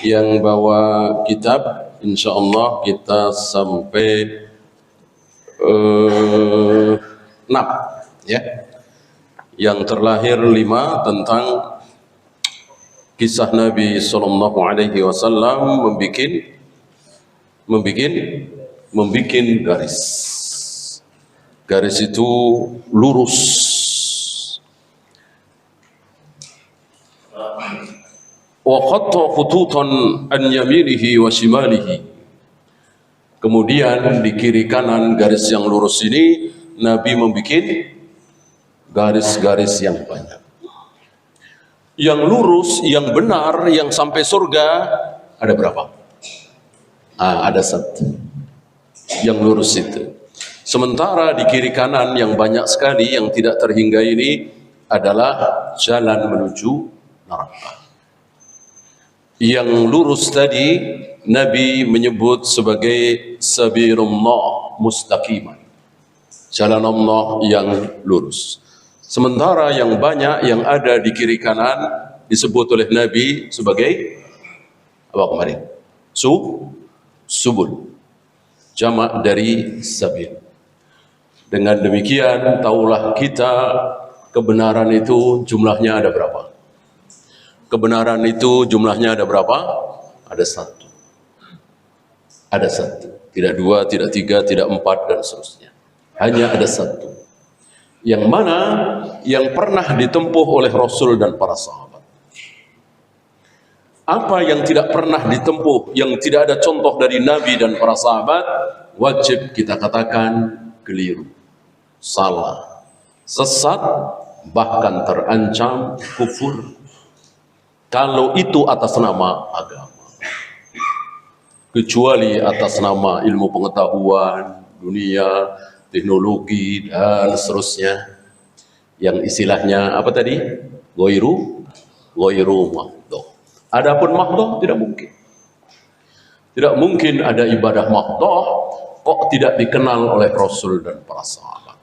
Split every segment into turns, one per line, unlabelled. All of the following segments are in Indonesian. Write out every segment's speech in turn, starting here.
yang bawa kitab, insya Allah kita sampai 6 ya. Yang terlahir 5 tentang kisah Nabi Sallallahu Alaihi Wasallam membikin garis. Garis itu lurus. Wa khatta khututan an yaminihi wa shimalihi. Kemudian di kiri kanan garis yang lurus ini Nabi membikin garis-garis yang banyak. Yang lurus, yang benar, yang sampai surga ada berapa? Ada 1. Yang lurus itu. Sementara di kiri kanan yang banyak sekali yang tidak terhinggai ini adalah jalan menuju neraka. Yang lurus tadi Nabi menyebut sebagai sabilullah mustaqiman, jalan Allah yang lurus. Sementara yang banyak yang ada di kiri kanan disebut oleh Nabi sebagai apa kemarin? Subul, jamak dari sabil. Dengan demikian tahulah kita kebenaran itu jumlahnya ada berapa? Kebenaran itu jumlahnya ada berapa? Ada 1. Ada 1. Tidak 2, tidak 3, tidak 4 dan seterusnya. Hanya ada 1. Yang mana yang pernah ditempuh oleh Rasul dan para sahabat. Apa yang tidak pernah ditempuh, yang tidak ada contoh dari Nabi dan para sahabat, wajib kita katakan keliru, salah, sesat, bahkan terancam kufur. Kalau itu atas nama agama, kecuali atas nama ilmu pengetahuan, dunia, teknologi, dan seterusnya, yang istilahnya apa tadi? Ghairu mahdoh. Adapun mahdoh tidak mungkin. Tidak mungkin ada ibadah mahdoh kok tidak dikenal oleh Rasul dan para sahabat.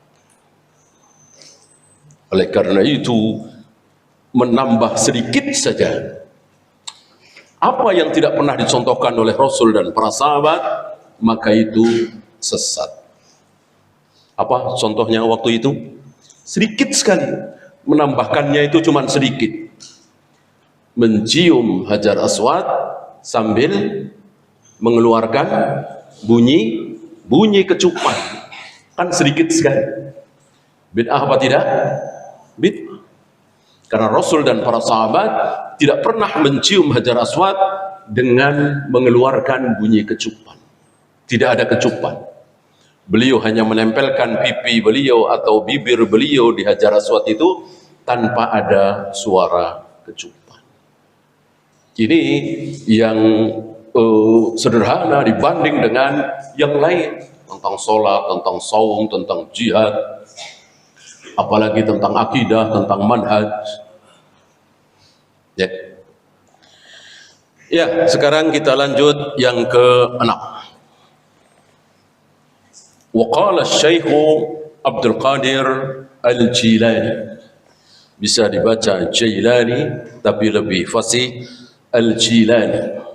Oleh karena itu, menambah sedikit saja apa yang tidak pernah dicontohkan oleh Rasul dan para sahabat, maka itu sesat. Apa contohnya waktu itu? Sedikit sekali. Menambahkannya itu cuma sedikit. Mencium Hajar Aswad sambil mengeluarkan bunyi kecupan. Kan sedikit sekali. Bid'ah apa tidak? Bid'ah. Karena Rasul dan para sahabat tidak pernah mencium Hajar Aswad dengan mengeluarkan bunyi kecupan. Tidak ada kecupan. Beliau hanya menempelkan pipi beliau atau bibir beliau di Hajar Aswad itu tanpa ada suara kecupan. Ini yang sederhana dibanding dengan yang lain. Tentang sholat, tentang saum, tentang jihad. Apalagi tentang akidah, tentang manhaj. Ya, sekarang kita lanjut yang ke-6. Wa qala Syekh Abdul Qadir Al-Jilani. Bisa dibaca Jailani tapi lebih fasih Al-Jilani.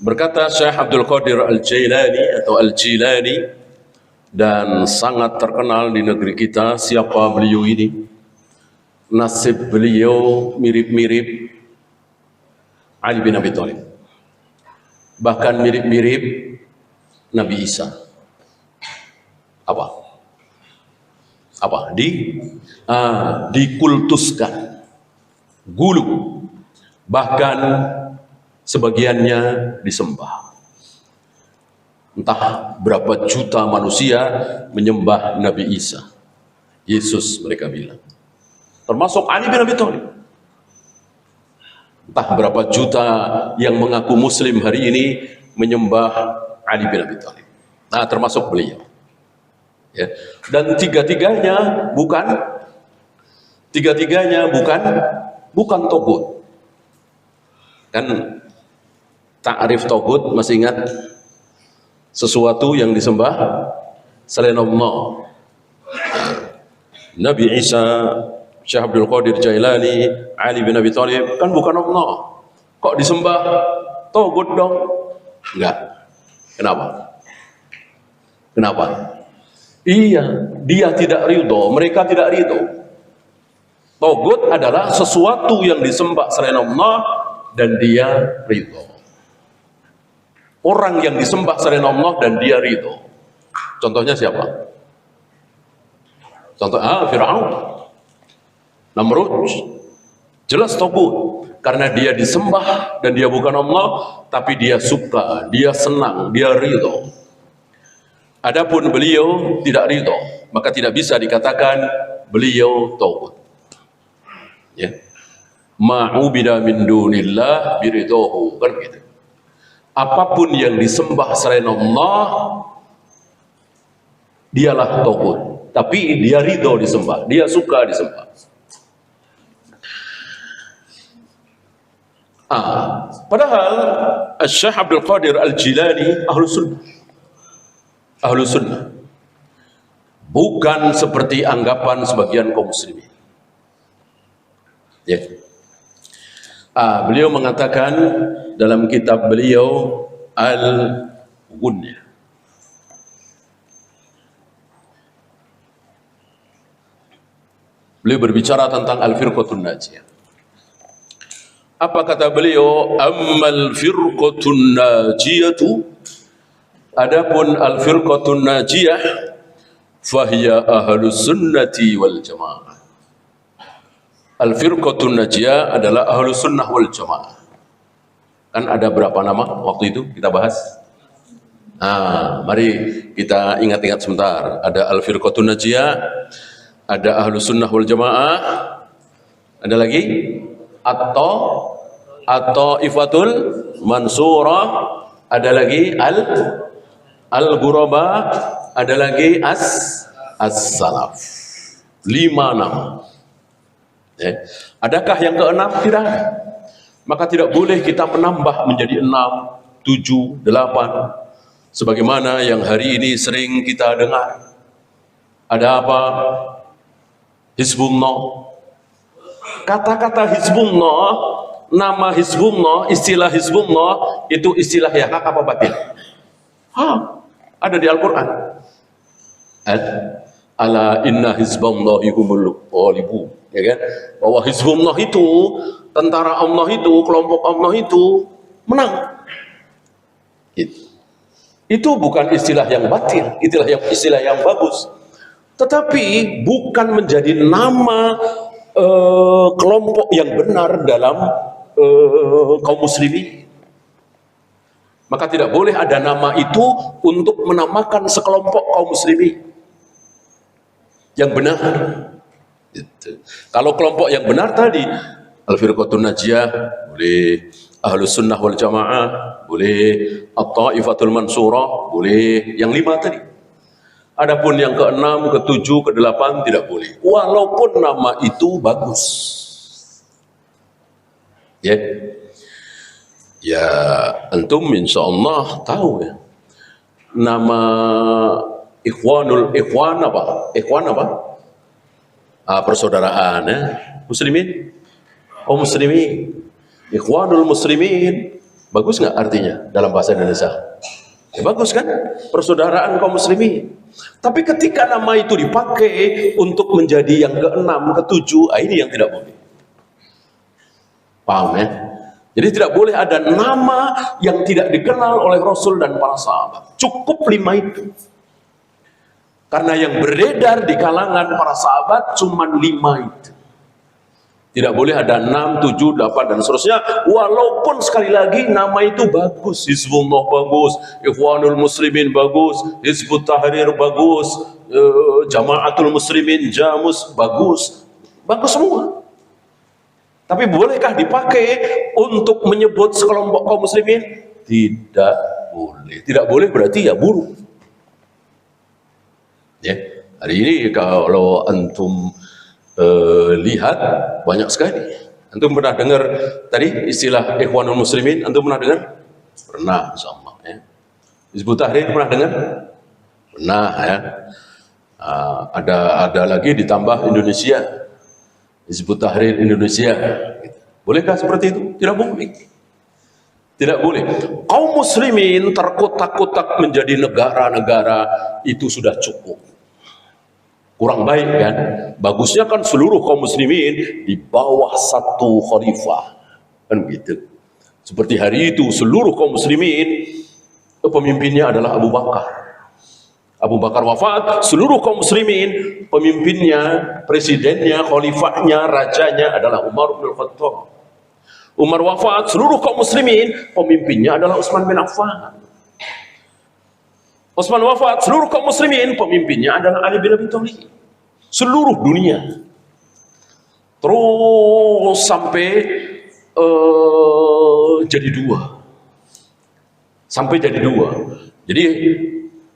Berkata Syekh Abdul Qadir Al-Jailani atau Al-Jilani, dan sangat terkenal di negeri kita. Siapa beliau ini? Nasib beliau mirip-mirip Ali bin Abi Thalib, bahkan mirip-mirip Nabi Isa. Apa? Dikultuskan, gulu, bahkan sebagiannya disembah. Entah berapa juta manusia menyembah Nabi Isa, Yesus mereka bilang. Termasuk Ali bin Abi Thalib. Entah berapa juta yang mengaku muslim hari ini menyembah Ali bin Abi Thalib. Nah, termasuk beliau. Ya. Dan tiga-tiganya bukan togut. Kan ta'rif togut masih ingat? Sesuatu yang disembah selain Allah. Nabi Isa, Syekh Abdul Qadir Jailani, Ali bin Abi Thalib kan bukan Allah. Kok disembah togut dong? Enggak. Kenapa? Kenapa? Iya, dia tidak ridho, mereka tidak ridho. Togut adalah sesuatu yang disembah selain Allah dan dia ridho. Orang yang disembah selain Allah dan dia ridho. Contohnya siapa? Fir'aun, Namrud. Jelas togut. Karena dia disembah dan dia bukan Allah, tapi dia suka, dia senang, dia ridho. Adapun beliau tidak ridho, maka tidak bisa dikatakan beliau tauhid. Ya. Ma'ubida min dunillah biridhohu, kan gitu. Apapun yang disembah selain Allah, dialah tauhid. Tapi dia ridho disembah, dia suka disembah. Padahal Syekh Abdul Qadir Al-Jilani ahlu sunnah, bukan seperti anggapan sebagian kaum muslimin. Ya. Beliau mengatakan dalam kitab beliau Al-Ghunyah, beliau berbicara tentang Al-Firqatun Najiyah. Apa kata beliau? Ammal firqatun najiyatu, adapun al-firqatun najiyah, fahiya ahlus sunnati wal jamaah. Al-firqatun najiyah adalah ahlus sunnah wal jamaah. Kan ada berapa nama waktu itu kita bahas? Mari kita ingat-ingat sebentar. Ada al-firqatun najiyah, ada ahlus sunnah wal jamaah, ada lagi atau ifatul mansurah, ada lagi al-ghuraba, ada lagi as-salaf. 5 nama. Ya. Adakah yang keenam? Tidak ada. Maka tidak boleh kita menambah menjadi 6, 7, 8 sebagaimana yang hari ini sering kita dengar. Ada apa? Hizbullah. Kata-kata Hizbullah, nama Hizbullah, istilah Hizbullah itu istilah yang hak apa batil? Ada di Al-Quran. Ala inna hizballahi humul ghalibun, ya kan? Bahwa Hizbullah itu, tentara Allah itu, kelompok Allah itu menang. Itu bukan istilah yang batil, istilah yang bagus. Tetapi bukan menjadi nama kelompok yang benar dalam kaum muslimin. Maka tidak boleh ada nama itu untuk menamakan sekelompok kaum muslimin yang benar. Gitu. Kalau kelompok yang benar tadi al-firqatun najiyah boleh, ahlus sunnah wal jamaah boleh, at-taifatul mansurah boleh, yang 5 tadi. Adapun yang ke-6, ke-7, ke-8 tidak boleh. Walaupun nama itu bagus. Ya. Ya, antum insyaallah tahu ya. Nama ikhwan apa? Persaudaraan ya. Muslimin. Oh, muslimin. Ikhwanul muslimin. Bagus nggak artinya dalam bahasa Indonesia? Ya, bagus kan? Persaudaraan kaum muslimin. Tapi ketika nama itu dipakai untuk menjadi yang ke-6, ke-7, ini yang tidak boleh. Paham ya? Jadi tidak boleh ada nama yang tidak dikenal oleh Rasul dan para sahabat. Cukup 5 itu. Karena yang beredar di kalangan para sahabat cuma 5 itu. Tidak boleh ada 6, 7, 8 dan seterusnya. Walaupun sekali lagi nama itu bagus. Hizbullah bagus, Ikhwanul Muslimin bagus, Hizbut Tahrir bagus, Jamaatul Muslimin, Jamus bagus. Bagus semua. Tapi bolehkah dipakai untuk menyebut sekelompok kaum muslimin? Tidak boleh. Tidak boleh berarti ya buruk. Ya, hari ini kalau antum lihat banyak sekali. Antum pernah dengar tadi istilah Ikhwanul Muslimin? Antum pernah dengar? Pernah, insyaallah ya. Hizbut Tahrir pernah dengar? Pernah ya. Ada lagi ditambah Indonesia. Hizbut Tahrir Indonesia. Bolehkah seperti itu? Tidak boleh. Tidak boleh. Kaum muslimin terkotak-kotak menjadi negara-negara, itu sudah cukup. Kurang baik kan? Bagusnya kan seluruh kaum muslimin di bawah satu khalifah. Kan begitu. Seperti hari itu seluruh kaum muslimin pemimpinnya adalah Abu Bakar. Abu Bakar wafat, seluruh kaum muslimin pemimpinnya, presidennya, khalifahnya, rajanya adalah Umar bin Khattab. Umar wafat, seluruh kaum muslimin pemimpinnya adalah Utsman bin Affan. Utsman wafat, seluruh kaum muslimin pemimpinnya adalah Ali bin Abi Thalib. Seluruh dunia. Terus sampai jadi dua. Sampai jadi dua. Jadi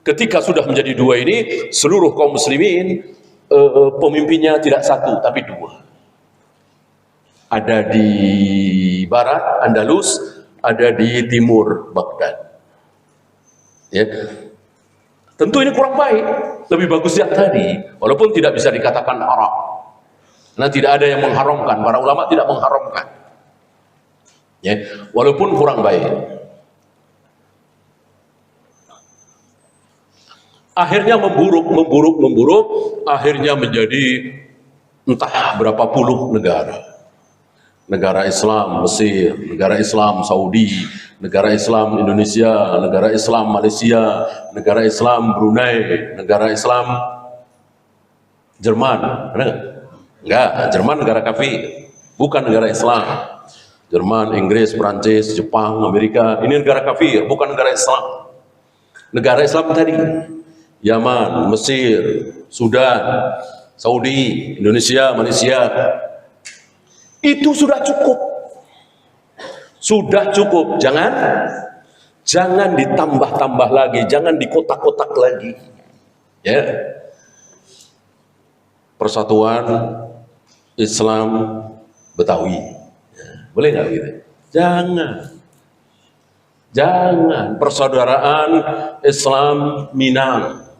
ketika sudah menjadi dua ini, seluruh kaum muslimin pemimpinnya tidak satu tapi dua. Ada di barat Andalus, ada di timur Baghdad. Ya. Tentu ini kurang baik, lebih bagus yang tadi, walaupun tidak bisa dikatakan haram. Karena tidak ada yang mengharamkan, para ulama tidak mengharamkan. Ya, walaupun kurang baik. Akhirnya memburuk, akhirnya menjadi entah berapa puluh negara. Negara Islam Mesir, negara Islam Saudi, negara Islam Indonesia, negara Islam Malaysia, negara Islam Brunei, negara Islam Jerman. Ada nggak? Enggak, Jerman negara kafir, bukan negara Islam. Jerman, Inggris, Prancis, Jepang, Amerika, ini negara kafir, bukan negara Islam. Negara Islam tadi, Yaman, Mesir, Sudan, Saudi, Indonesia, Malaysia. Itu sudah cukup. Sudah cukup. Jangan ditambah-tambah lagi, jangan dikotak-kotak lagi. Ya. Persatuan Islam Betawi. Ya. Boleh nggak gitu? Jangan. Persaudaraan Islam Minang.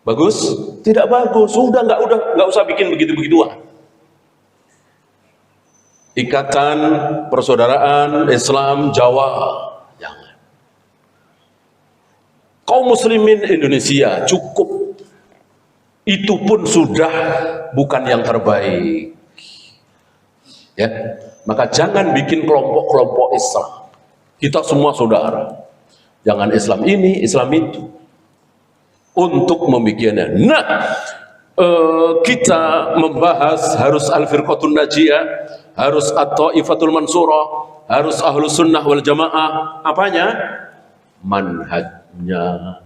Bagus? Tidak bagus. Sudah nggak usah bikin begitu-begituan. Ikatan Persaudaraan Islam Jawa, jangan. Kaum muslimin Indonesia cukup. Itu pun sudah bukan yang terbaik. Ya, maka jangan bikin kelompok-kelompok Islam. Kita semua saudara. Jangan Islam ini, Islam itu. Untuk membikinnya. Nah, kita membahas harus Al-Firqatun Najiyah, harus At-Thaifatul Mansurah, harus Ahlus Sunnah wal Jamaah. Apanya? Manhajnya,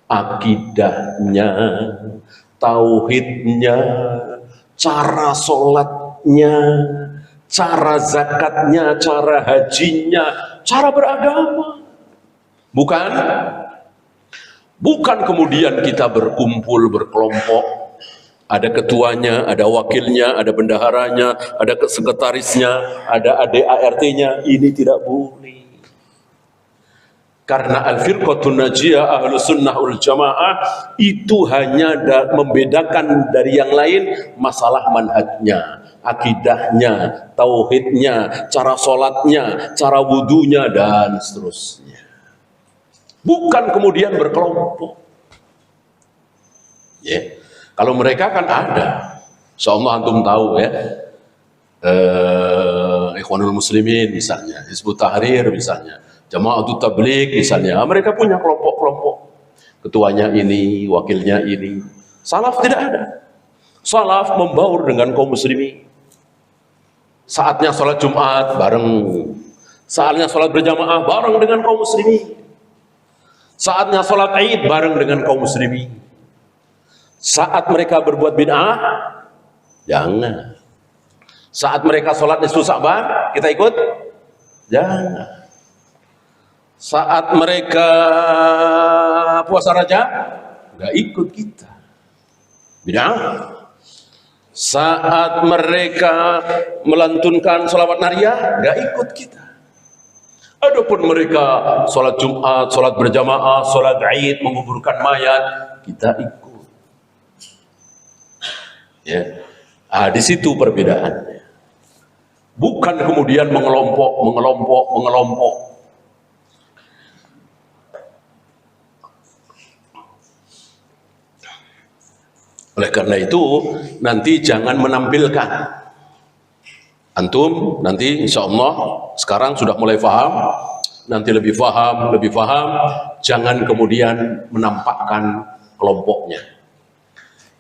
akidahnya, tauhidnya, cara sholatnya, cara zakatnya, cara hajinya, cara beragama. Bukan kemudian kita berkumpul, berkelompok. Ada ketuanya, ada wakilnya, ada bendaharanya, ada sekretarisnya, ada ADART-nya. Ini tidak boleh. Karena Al-Firqatun Najiyah, Ahlus Sunnah wal Jamaah itu hanya membedakan dari yang lain masalah manhajnya, akidahnya, tauhidnya, cara sholatnya, cara wudunya, dan seterusnya. Bukan kemudian berkelompok. Ya. Kalau mereka kan ada, insyaallah antum tahu ya, Ikhwanul Muslimin misalnya, Hizbut Tahrir misalnya, Jama'atut Tabligh misalnya, mereka punya kelompok-kelompok. Ketuanya ini, wakilnya ini. Salaf tidak ada. Salaf membaur dengan kaum muslimin. Saatnya sholat Jumat bareng, saatnya sholat berjamaah bareng dengan kaum muslimin. Saatnya sholat Id bareng dengan kaum muslimin. Saat mereka berbuat bid'ah, jangan. Saat mereka sholat nisfu Sa'ban, kita ikut? Jangan. Saat mereka puasa Rajab, nggak ikut kita. Bid'ah. Saat mereka melantunkan sholawat nariyah, nggak ikut kita. Adapun mereka sholat Jumat, sholat berjamaah, sholat Id, menguburkan mayat, kita ikut. Ya, di situ perbedaannya. Bukan kemudian mengelompok. Oleh karena itu nanti jangan menampilkan. Antum nanti insya Allah sekarang sudah mulai paham, nanti lebih paham, jangan kemudian menampakkan kelompoknya.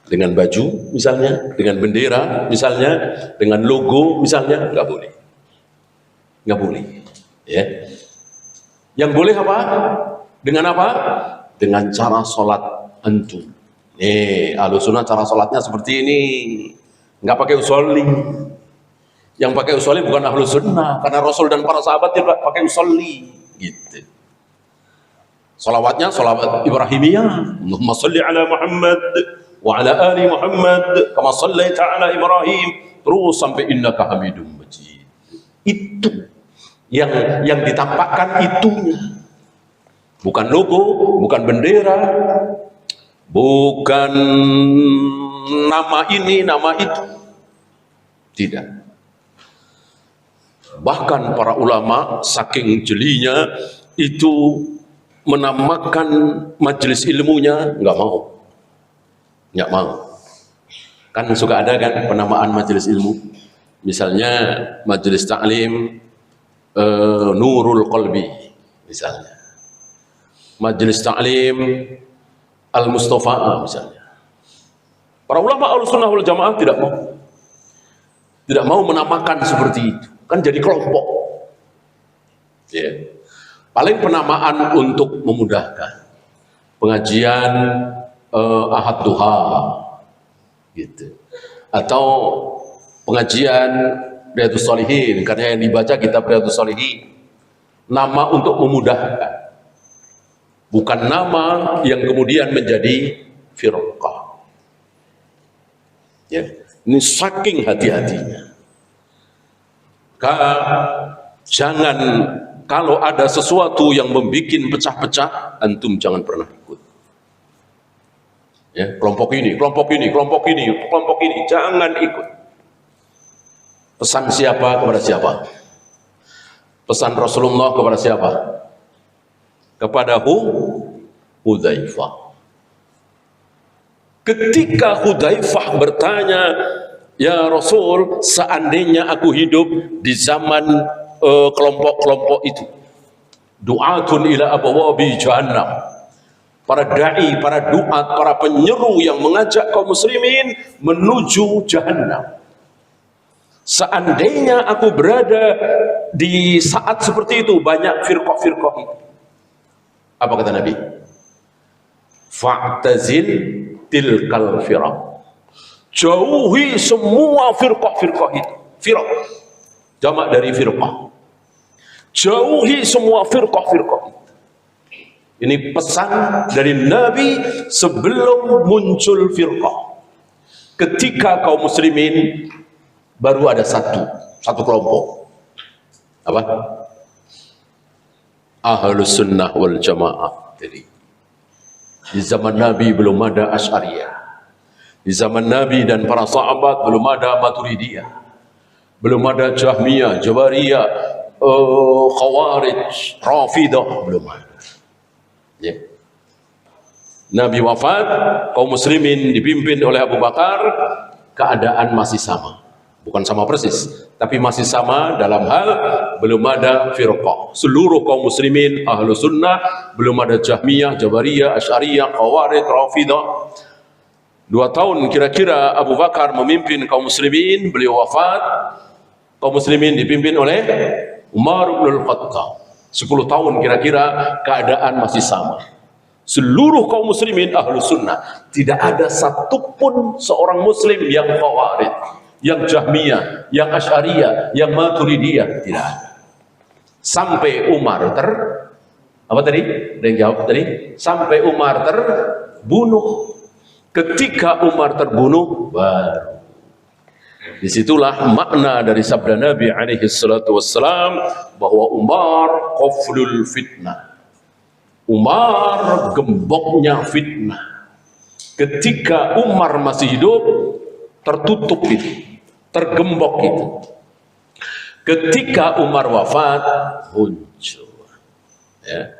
Dengan baju misalnya, dengan bendera misalnya, dengan logo misalnya, nggak boleh. Nggak boleh. Ya. Yang boleh apa? Dengan apa? Dengan cara sholat antum. Ahlus sunnah cara sholatnya seperti ini, nggak pakai usolli. Yang pakai usolli bukan ahlus sunnah, karena Rasul dan para sahabat tidak pakai usolli. Gitu. Salawatnya salawat Ibrahimiyah. Allahumma salli ala Muhammad wa ala ali Muhammad kama sallaita ala Ibrahim, terus sampai innaka Hamidum Majid. Itu yang ditampakkan itunya. Bukan logo, bukan bendera, bukan nama ini, nama itu. Tidak. Bahkan para ulama saking jelinya itu menamakan majelis ilmunya nggak mau. Kan suka ada kan penamaan majelis ilmu. Misalnya majelis taklim Nurul Qalbi misalnya. Majelis taklim Al-Mustafa misalnya. Para ulama Ahlussunnah wal Jamaah tidak mau menamakan seperti itu. Kan jadi kelompok. Ya. Paling penamaan untuk memudahkan. Pengajian Ahad Duha gitu. Atau pengajian Riyadhus Shalihin, karena yang dibaca kitab Riyadhus Shalihin. Nama untuk memudahkan. Bukan nama yang kemudian menjadi firqah. Ya, ini saking hati-hatinya. Jangan, kalau ada sesuatu yang membuat pecah-pecah, antum jangan pernah ikut. Ya, kelompok ini, jangan ikut. Pesan siapa kepada siapa? Pesan Rasulullah kepada siapa? Kepada Hudzaifah. Ketika Hudzaifah bertanya, ya Rasul, seandainya aku hidup di zaman kelompok-kelompok itu, du'atun ila abwabi jahannam, para da'i, para duat, para penyeru yang mengajak kaum muslimin menuju jahannam. Seandainya aku berada di saat seperti itu, banyak firqah-firqah itu. Apa kata Nabi? Fa'tazil tilkal firaq. Jauhi semua firqah-firqah itu. Firaq, jamak dari firqah. Jauhi semua firqah-firqah itu. Ini pesan dari Nabi sebelum muncul firqah. Ketika kaum muslimin baru ada satu kelompok. Apa? Ahlus sunnah wal jamaah. Jadi di zaman Nabi belum ada Asy'ariyah. Di zaman Nabi dan para sahabat belum ada Maturidiyah, belum ada Jahmiyah, Jabariyah, Khawarij, Rafidah, belum ada. Ya. Nabi wafat, kaum muslimin dipimpin oleh Abu Bakar, keadaan masih sama. Bukan sama persis, tapi masih sama dalam hal belum ada firqah. Seluruh kaum muslimin Ahlus Sunnah, belum ada Jahmiyah, Jabariyah, Asy'ariyah, Khawarij, Rafidah. 2 tahun kira-kira Abu Bakar memimpin kaum muslimin, beliau wafat. Kaum muslimin dipimpin oleh Umar bin Khattab. 10 tahun kira-kira keadaan masih sama. Seluruh kaum muslimin Ahlus Sunnah, tidak ada satupun seorang muslim yang Khawarij, yang Jahmiyah, yang Asy'ariyah, yang Maturidiyah, tidak ada. Sampai Umar apa tadi? Ada yang jawab tadi? Sampai Umar terbunuh. Ketika Umar terbunuh, baru disitulah makna dari sabda Nabi alaihi salatu wassalam bahwa Umar qaflul fitnah. Umar gemboknya fitnah. Ketika Umar masih hidup, tertutup itu, tergembok itu. Ketika Umar wafat, muncul. Ya.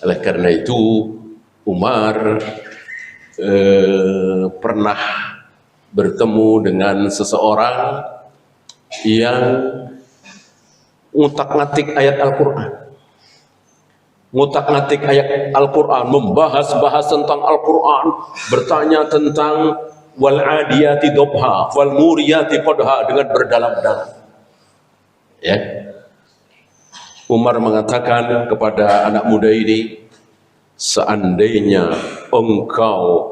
Oleh karena itu Umar pernah bertemu dengan seseorang yang ngutak-ngatik ayat Al-Quran. Ngutak-ngatik ayat Al-Quran, membahas-bahas tentang Al-Quran, bertanya tentang wal adiyati dobha, wal muriyati qadha dengan berdalam-dalam. Ya. Umar mengatakan kepada anak muda ini, seandainya engkau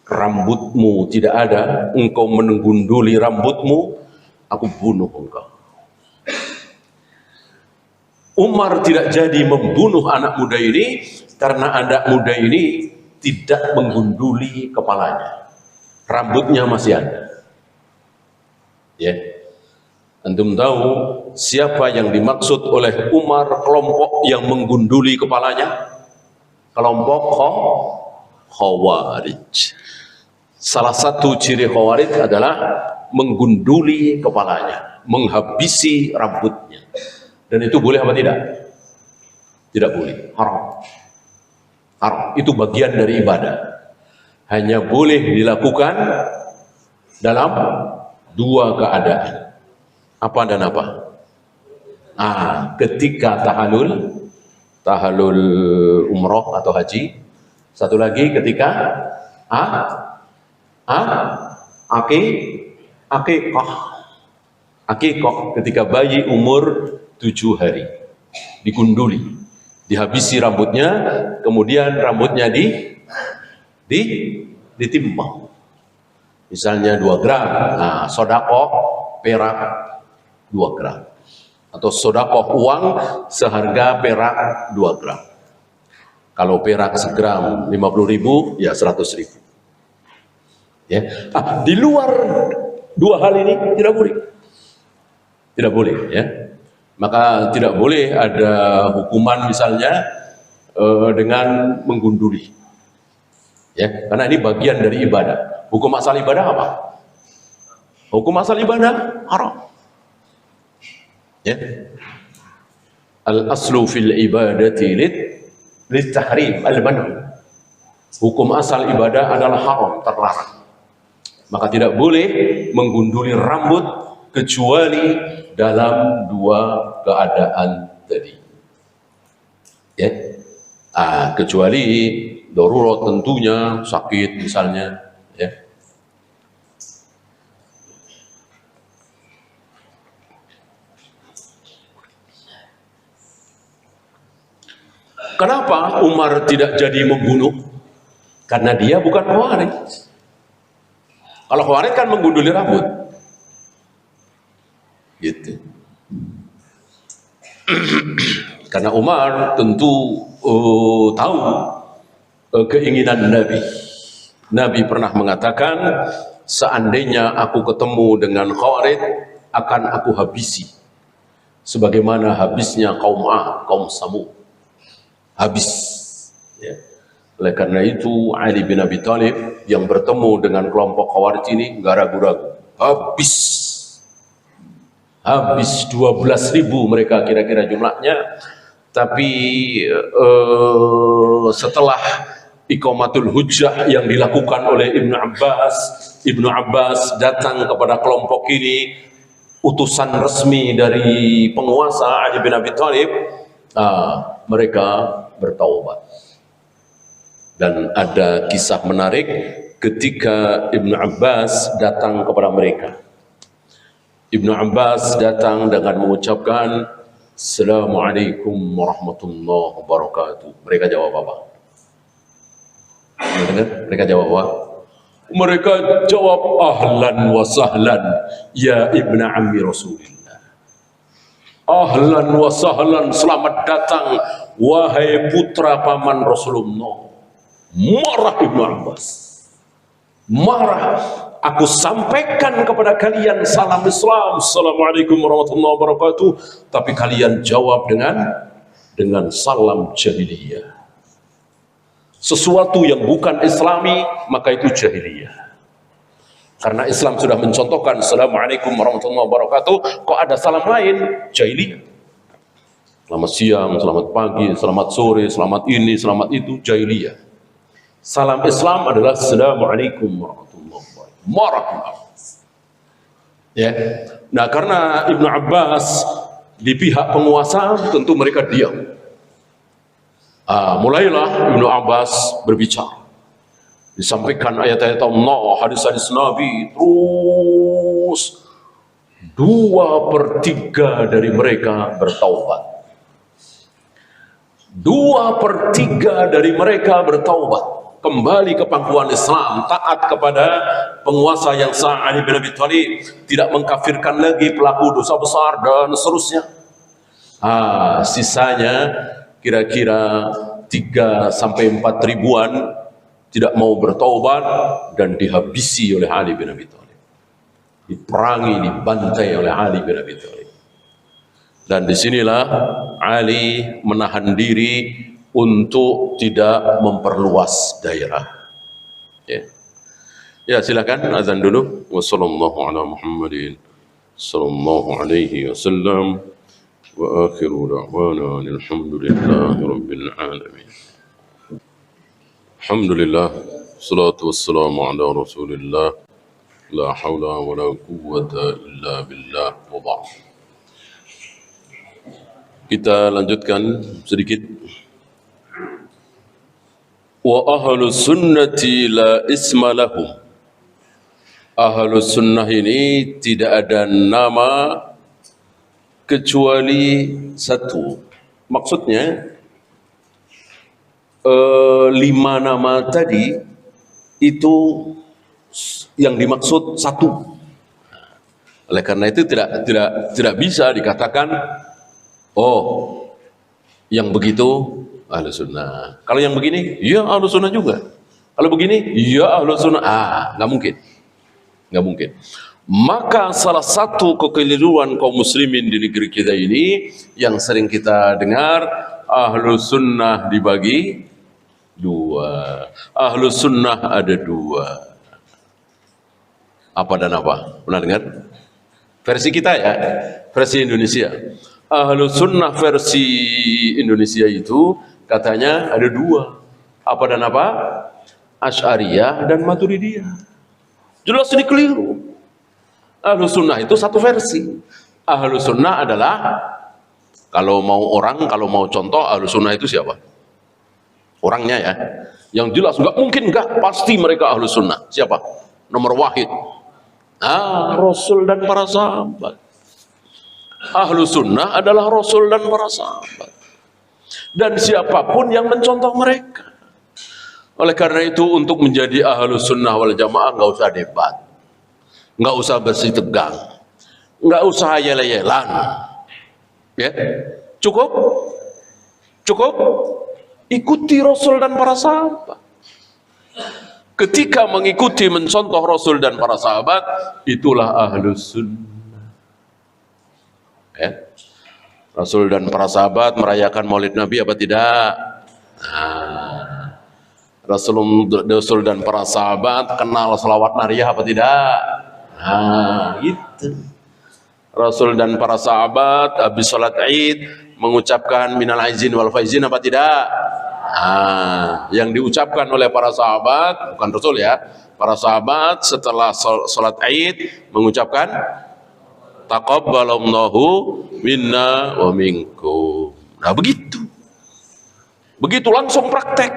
rambutmu tidak ada, engkau menggunduli rambutmu, aku bunuh engkau. Umar tidak jadi membunuh anak muda ini karena anak muda ini tidak menggunduli kepalanya. Rambutnya masih ada. Ya. Antum tahu siapa yang dimaksud oleh Umar kelompok yang menggunduli kepalanya? Kelompok Khawarij. Salah satu ciri Khawarij adalah menggunduli kepalanya, menghabisi rambutnya. Dan itu boleh apa tidak? Tidak boleh, haram. Haram, itu bagian dari ibadah. Hanya boleh dilakukan dalam dua keadaan. Apa dan apa? Ketika tahallul umroh atau haji. Satu lagi ketika akikah, ketika bayi umur 7 hari digunduli, dihabisi rambutnya, kemudian rambutnya ditimbang, misalnya 2 gram. Sodakoh perak 2 gram, atau sodakoh uang seharga perak 2 gram. Kalau perak segram 50.000, ya 100.000. Ya. Di luar 2 hal ini tidak boleh. Tidak boleh, ya. Maka tidak boleh ada hukuman misalnya dengan menggunduli. Ya, karena ini bagian dari ibadah. Hukum asal ibadah apa? Hukum asal ibadah haram. Ya. Al-aslu fil ibadati lit-tahrim al-manu. Hukum asal ibadah adalah haram, terlarang. Maka tidak boleh menggunduli rambut kecuali dalam 2 keadaan tadi. Ya. Kecuali darurat tentunya, sakit misalnya, ya. Kenapa Umar tidak jadi membunuh? Karena dia bukan Khawarij. Kalau Khawarij kan menggunduli rambut. Gitu. Karena Umar tentu tahu keinginan Nabi. Nabi pernah mengatakan, seandainya aku ketemu dengan Khawarij, akan aku habisi sebagaimana habisnya kaum kaum Samud. Habis, ya. Oleh karena itu Ali bin Abi Thalib yang bertemu dengan kelompok Khawarij ini nggak ragu-ragu, habis 12.000 mereka kira-kira jumlahnya. Tapi setelah iqamatul hujjah yang dilakukan oleh Ibnu Abbas datang kepada kelompok ini, utusan resmi dari penguasa Ali bin Abi Thalib, mereka bertaubat. Dan ada kisah menarik ketika Ibnu Abbas datang kepada mereka. Ibnu Abbas datang dengan mengucapkan, Assalamualaikum warahmatullahi wabarakatuh. Mereka jawab apa? Mereka jawab apa? Mereka jawab, ahlan wa sahlan ya ibna ammi Rasulillah. Ahlan wa sahlan, selamat datang wahai putra paman Rasulullah. Marah Ibnu Abbas, marah. Aku sampaikan kepada kalian salam Islam, Assalamualaikum warahmatullahi wabarakatuh, tapi kalian jawab dengan salam jahiliyah. Sesuatu yang bukan Islami, maka itu jahiliyah. Karena Islam sudah mencontohkan Assalamualaikum warahmatullahi wabarakatuh, kok ada salam lain? Jahiliyah. Selamat siang, selamat pagi, selamat sore, selamat ini, selamat itu, jahiliyah. Salam Islam adalah Assalamualaikum warahmatullahi wabarakatuh. Ya. Nah, karena Ibnu Abbas di pihak penguasa, tentu mereka diam. Mulailah Ibnu Abbas berbicara. Disampaikan ayat-ayat Allah, hadis-hadis Nabi, terus 2/3 dari mereka bertaubat. 2/3 dari mereka bertaubat, kembali ke pangkuan Islam, taat kepada penguasa yang sah, Ali bin Abi Thalib, tidak mengkafirkan lagi pelaku dosa besar dan seterusnya. Sisanya kira-kira 3-4 ribuan tidak mau bertaubat dan dihabisi oleh Ali bin Abi Thalib, diperangi, dibantai oleh Ali bin Abi Thalib. Dan disinilah Ali menahan diri untuk tidak memperluas daerah. Ya, silakan azan dulu. Wassallallahu ala Muhammadin sallallahu alaihi wasallam wa akhiru da'wana alhamdulillahi rabbil alamin. Alhamdulillah, salatu wassalamu ala Rasulillah, la haula wa la quwwata illa billah wa ba'd. Kita lanjutkan sedikit. Wa ahlus sunnati la isma lahum. Ahlus sunnah ini tidak ada nama kecuali satu. Maksudnya 5 nama tadi itu yang dimaksud satu. Oleh karena itu tidak bisa dikatakan yang begitu Ahlus Sunnah. Kalau yang begini, ya Ahlus Sunnah juga. Kalau begini, ya Ahlus Sunnah. Nggak mungkin. Maka salah satu kekeliruan kaum muslimin di negeri kita ini yang sering kita dengar, Ahlus Sunnah dibagi 2. Ahlus Sunnah ada 2. Apa dan apa? Pernah dengar? Versi kita ya, versi Indonesia. Ahlus Sunnah versi Indonesia itu katanya ada 2. Apa dan apa? Asy'ariyah dan Maturidiyah. Jelas ini keliru. Ahlus Sunnah itu satu versi. Ahlus Sunnah adalah, kalau mau contoh, Ahlus Sunnah itu siapa? Orangnya ya. Yang jelas nggak pasti mereka Ahlus Sunnah. Siapa? Nomor wahid. Rasul dan para sahabat. Ahlus Sunnah adalah Rasul dan para sahabat, dan siapapun yang mencontoh mereka. Oleh karena itu, untuk menjadi Ahlus Sunnah wal Jamaah nggak usah debat, nggak usah bersih tegang, nggak usah yel-yelan, ya. Cukup ikuti Rasul dan para sahabat. Ketika mengikuti, mencontoh Rasul dan para sahabat, itulah Ahlus Sunnah. Ya. Rasul dan para sahabat merayakan Maulid Nabi apa tidak? Rasul dan para sahabat kenal selawat nariyah apa tidak? Gitu. Rasul dan para sahabat habis sholat Id mengucapkan minal aizin wal faizin apa tidak? Yang diucapkan oleh para sahabat, bukan Rasul ya, para sahabat setelah sholat Id mengucapkan taqabbalallahu minna wa minkum. Nah, begitu langsung praktek.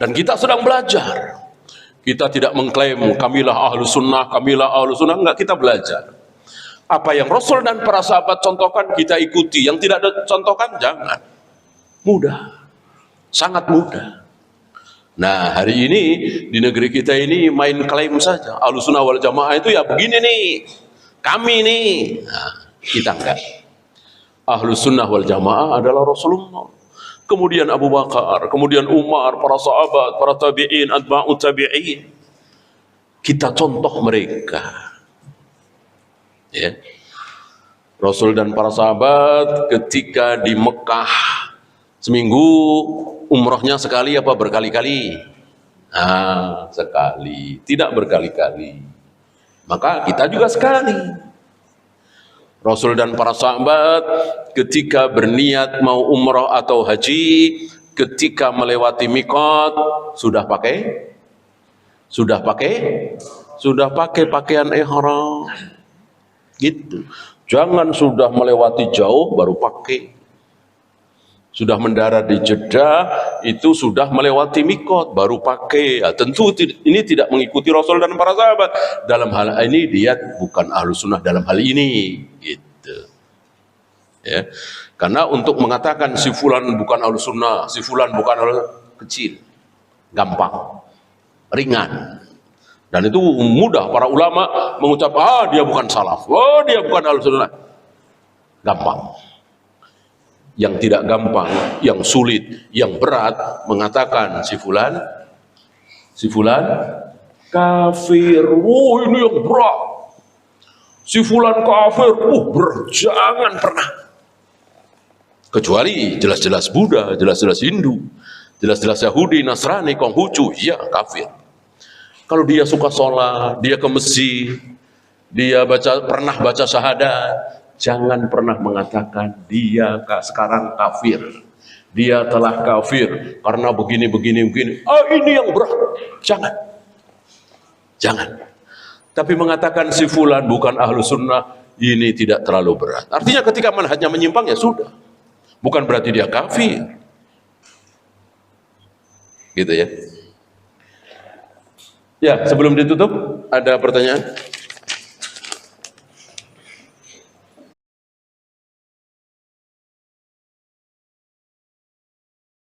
Dan kita sedang belajar. Kita tidak mengklaim kamilah Ahlus Sunnah, enggak, kita belajar. Apa yang Rasul dan para sahabat contohkan kita ikuti, yang tidak dicontohkan jangan. Mudah, sangat mudah. Nah, hari ini di negeri kita ini main klaim saja. Ahlus Sunnah wal Jamaah itu ya begini nih, kami nih. Kita enggak. Ahlus Sunnah wal Jamaah adalah Rasulullah, kemudian Abu Bakar, kemudian Umar, para sahabat, para tabi'in, atba'ut tabi'in. Kita contoh mereka. Ya. Rasul dan para sahabat ketika di Mekah seminggu, umrohnya sekali apa berkali-kali? Sekali, tidak berkali-kali. Maka kita juga sekali. Rasul dan para sahabat ketika berniat mau umrah atau haji, ketika melewati mikot sudah pakai pakaian ihram. Gitu. Jangan sudah melewati jauh baru pakai. Sudah mendarat di Jeddah itu sudah melewati mikot baru pakai. Ya, tentu ini tidak mengikuti Rasul dan para sahabat. Dalam hal ini dia bukan ahlus sunnah dalam hal ini. Gitu. Ya. Karena untuk mengatakan si fulan bukan ahlus sunnah, si fulan bukan ahlus kecil, gampang, ringan. Dan itu mudah para ulama mengucap, dia bukan salaf, dia bukan ahlus sunnah. Gampang. Yang tidak gampang, yang sulit, yang berat mengatakan si fulan kafir. Ini yang berat. Si fulan kafir, berat. Jangan pernah. Kecuali jelas-jelas Buddha, jelas-jelas Hindu, jelas-jelas Yahudi, Nasrani, Konghucu, iya kafir. Kalau dia suka sholat, dia ke masjid, dia pernah baca syahadat, jangan pernah mengatakan dia sekarang kafir. Dia telah kafir karena begini. Ini yang berat. Jangan. Tapi mengatakan si fulan bukan ahlu sunnah, ini tidak terlalu berat. Artinya ketika manhajnya menyimpang ya sudah. Bukan berarti dia kafir. Gitu ya. Ya, sebelum ditutup ada pertanyaan?